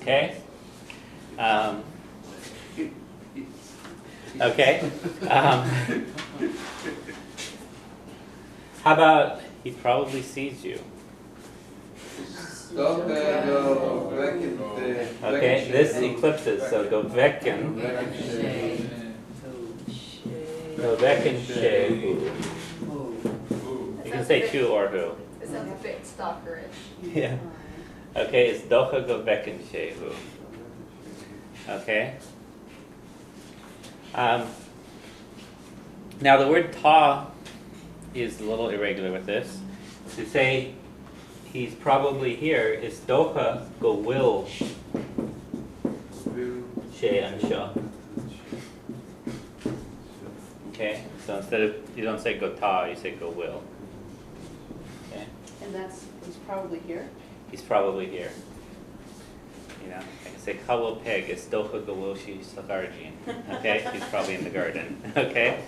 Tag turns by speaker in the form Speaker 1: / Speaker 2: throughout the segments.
Speaker 1: Okay? Okay. How about he probably sees you? Okay, this eclipses, so go vekken. Go vekken shehu. You can say tu or who.
Speaker 2: It sounds a bit stalkerish.
Speaker 1: Yeah. Okay, it's docha go vekken shehu. Okay. Now the word ta is a little irregular with this. To say he's probably here is docha go will she ansha. Okay, so instead of, you don't say go ta, you say go will. Okay,
Speaker 3: And he's probably here?
Speaker 1: he's probably here. You know, I can say kawal peg is docha go will she sagarjin. Okay, he's probably in the garden. Okay.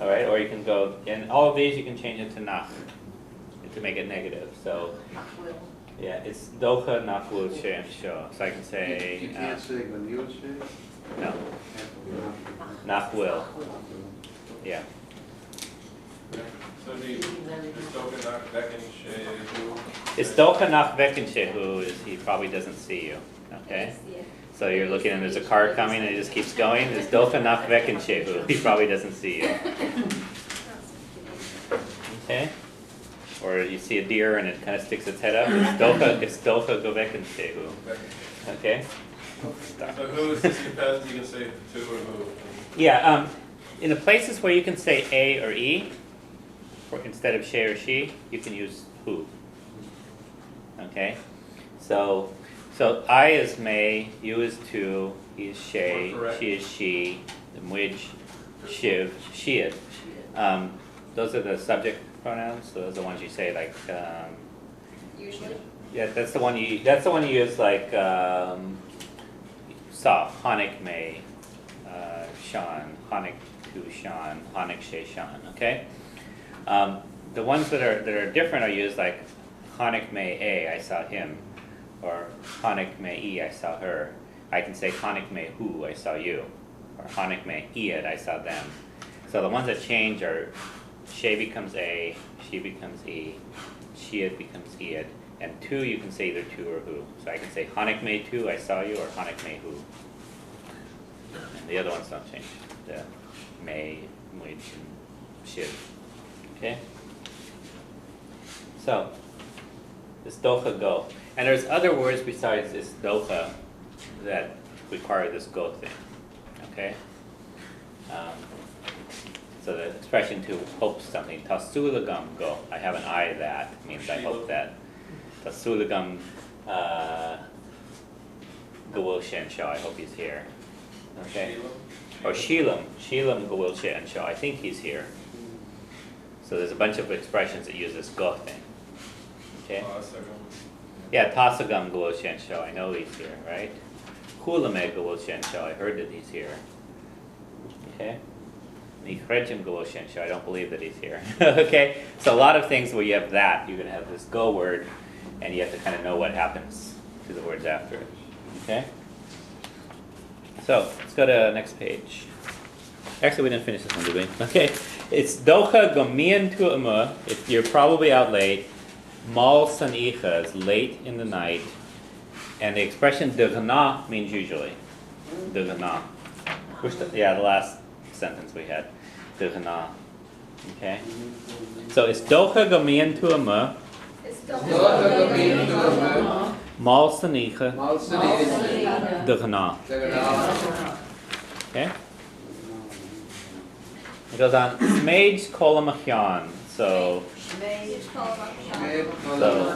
Speaker 1: All right, or you can go, and all of these you can change it to nach to make it negative. So yeah, it's docha nach will she and sho. So I can say
Speaker 4: You can't say ganil she?
Speaker 1: no, nach will. Yeah.
Speaker 5: So the docha nach vekken shehu.
Speaker 1: It's docha nach vekken shehu is he probably doesn't see you. Okay. So you're looking and there's a car coming and it just keeps going. It's docha nach vekken shehu. He probably doesn't see you. Okay. Or you see a deer and it kind of sticks its head up. It's docha go vekken shehu. Okay.
Speaker 5: So who is this depends, you can say to or who.
Speaker 1: Yeah. In the places where you can say a or e, or instead of she or she, you can use who. Okay. So I is may, you is tu, he is she, she is she, the mwij, shiv, sheid. Those are the subject pronouns. So those are the ones you say like.
Speaker 2: Usually.
Speaker 1: Yeah, that's the one you. That's the one you use like sa, hanik may, shan, hanik tu shan, hanik she shan. Okay. The ones that are different are used like hanik may a, I saw him, or hanik may e, I saw her. I can say hanik may who, I saw you, or hanik may iad, I saw them. So the ones that change are she becomes a, she becomes e, shead becomes iad. And tu, you can say either tu or who. So I can say hanik may tu, I saw you, or hanik may who. And the other ones don't change. The may, mwij, and shid. Okay? So, this docha go. And there's other words besides this docha that require this go thing. Okay? So the expression to hope something, tasulagam go. I have an eye that means I hope that. Tasulagam gawil shen shah, I hope he's here. Okay. Or shilam gawil shen shah, I think he's here. So there's a bunch of expressions that use this go thing. Okay. Yeah, tasagam gawil shen shah, I know he's here, right? Hulame gawil shen shah, I heard that he's here. Okay. Nichrejim gawil shen shah, I don't believe that he's here. Okay. So a lot of things where you have that, you're gonna have this go word. And you have to kind of know what happens to the words after it. Okay? So, let's go to the next page. Actually, we didn't finish this one, did we? Okay. It's docha gomian tu'ama, if you're probably out late. Mal sanicha is late in the night. And the expression degana means usually. Degana. The last sentence we had. Degana. Okay? So, it's docha gomian tu'ama. Mal sanicha degana. Okay? It goes on. Smage kolamachyan. So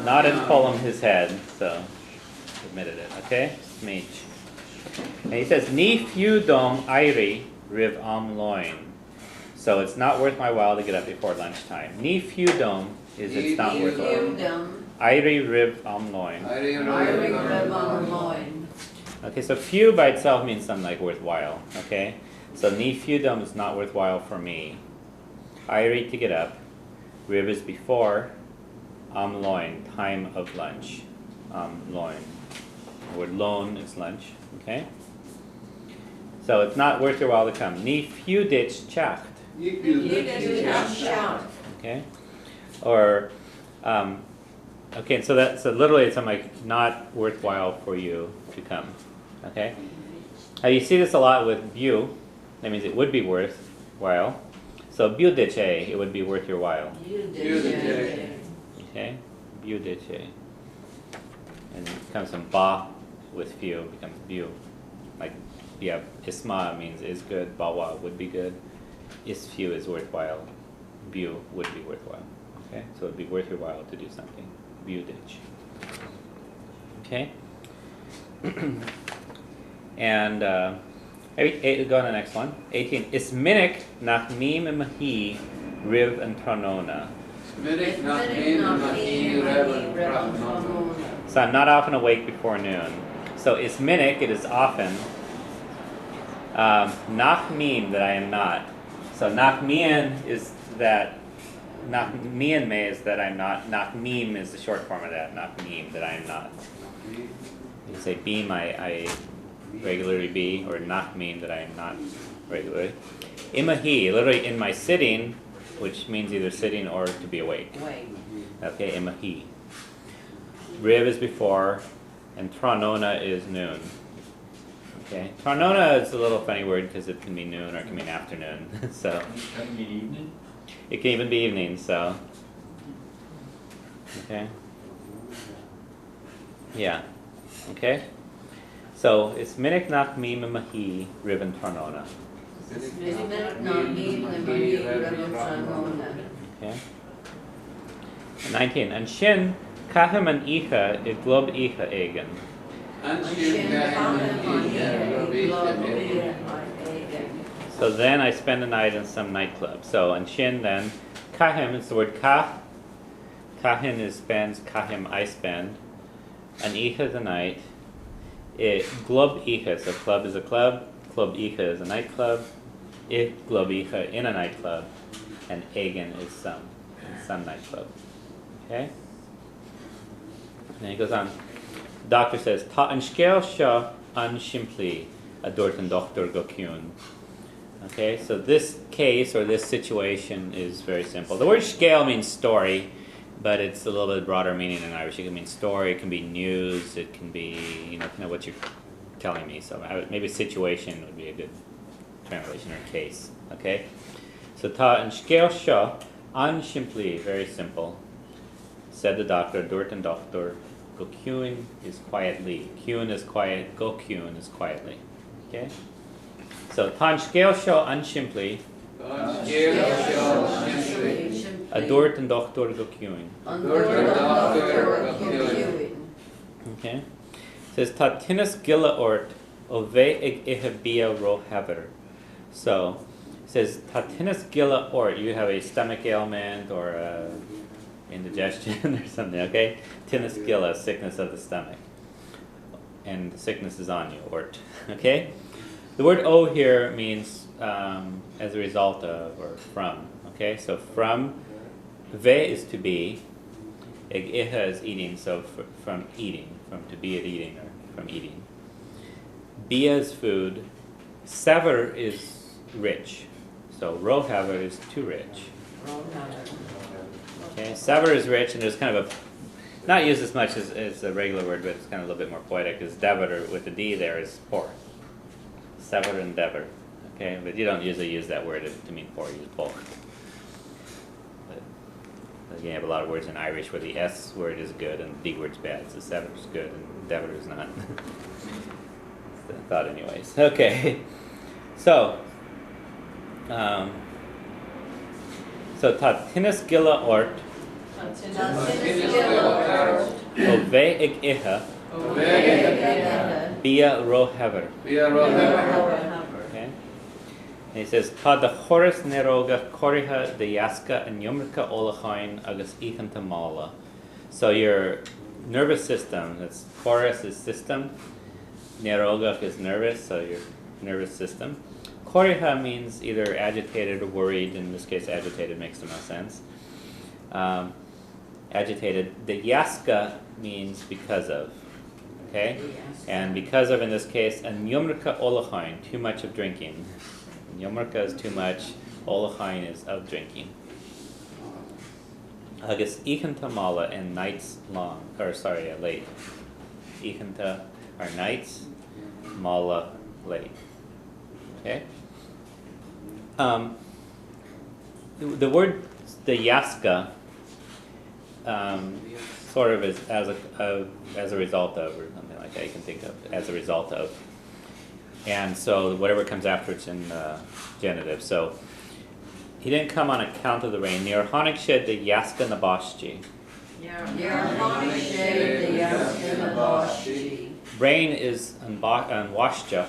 Speaker 1: not in kolam his head. So admitted it. Okay? Smage. And he says ni feudom iri riv am loin. So it's not worth my while to get up before lunchtime. Ni feudom is it's not worth it. Iri riv am loin. Okay, so few by itself means something like worthwhile. Okay, so ni feudom is not worthwhile for me. Iri to get up. Riv is before. Am loin, time of lunch. loin. The word loan is lunch, okay? So it's not worth your while to come. Ni fiudich Seacht, okay? Or, okay, so literally it's like not worthwhile for you to come, okay? You see this a lot with bu. That means it would be worthwhile. So budiche, it would be worth your while. Okay, budiche. And it comes from ba with few, becomes bu. Like, yeah, isma means is good, bawa would be good. Is few is worthwhile. Bu would be worthwhile. Okay, so it would be worth your while to do something. Budich. Okay? And go on the next one. 18. Isminik nach mim mahi riv and tranona. So I'm not often awake before noon. So isminik, it is often. Nach mim, that I am not. So nach mien is that. Nach mien me is that I'm not. Nach mim is the short form of that. Nach mim, that I am not. You can say beam, I regularly be, or not mean that I am not regularly. Imahi, literally in my sitting, which means either sitting or to be awake. Okay, imahi. Riv is before, and tranona is noon. Okay, tranona is a little funny word because it can mean noon or it can mean afternoon. So
Speaker 4: It can be evening.
Speaker 1: it can even be evening. So okay, yeah, okay. So it's minik nach mim mahi riven tranona. Okay. 19. And shin kahem an icha it glob icha egen. So then I spend the night in some nightclub. So and shin then kahem is the word kah. Kahin is spends, kahim I spend. An icha the night. Glob icha, so club is a club, club icha is a nightclub, glob icha in a nightclub, and egen is some nightclub. Okay? And then he goes on. The doctor says, Ta an scale sha an shimpli a dort and doctor gokyun. Okay, so this case or this situation is very simple. The word scale means story, but it's a little bit broader meaning in Irish. It can mean story, it can be news, it can be, kind of what you're telling me. So maybe situation would be a good translation or case. Okay? So ta an scale sha an shimpli, very simple. Said the doctor, dort and doctor, go cueing is quietly. Cueing is quiet, go cueing is quietly. Okay? So ta an scale sha an shimpli. A dort and doctor go cueing. Okay. It says ta tinnis gilla ort ove ig ihabia ro haver. So it says ta tinnis gilla ort, you have a stomach ailment or indigestion or something, okay? Tinnis gilla, sickness of the stomach. And the sickness is on you, ort. Okay? The word o here means as a result of or from. Okay, so from, ve is to be, ig iha is eating, so from eating, from to be at eating or from eating. Bia is food, sever is rich, so rohaver is too rich. Okay, sever is rich, and there's kind of a, not used as much as a regular word, but it's kind of a little bit more poetic, because dever with the D there is poor. Sever and dever. Okay, but you don't usually use that word to mean poor, you use both. But you have a lot of words in Irish where the S word is good and the D word's bad, so sever is good and dever is not. That's the thought anyways. Okay, so ta tinnis gilla ort ove ig iha bia ro hever. Okay. And he says, Ta de choris neroga koriha de yaska and yumrika olachain agus ethan tamala. So your nervous system, that's chorus is system, neroga is nervous, so your nervous system. Koriha means either agitated or worried. In this case, agitated makes the most sense. agitated. The yaska means because of, okay? And because of, in this case, and yomrka olachain, too much of drinking. Yomrka is too much, olachain is of drinking. Agus ichanta mala and nights long, or sorry, late. Ichanta are nights, mala late. Okay? The word, the yaska, sort of is as a result of, or something like that you can think of, as a result of. And so whatever comes after it's in genitive. So he didn't come on account of the rain. Near Honig shed the yaska nabashji. Rain is on washjach,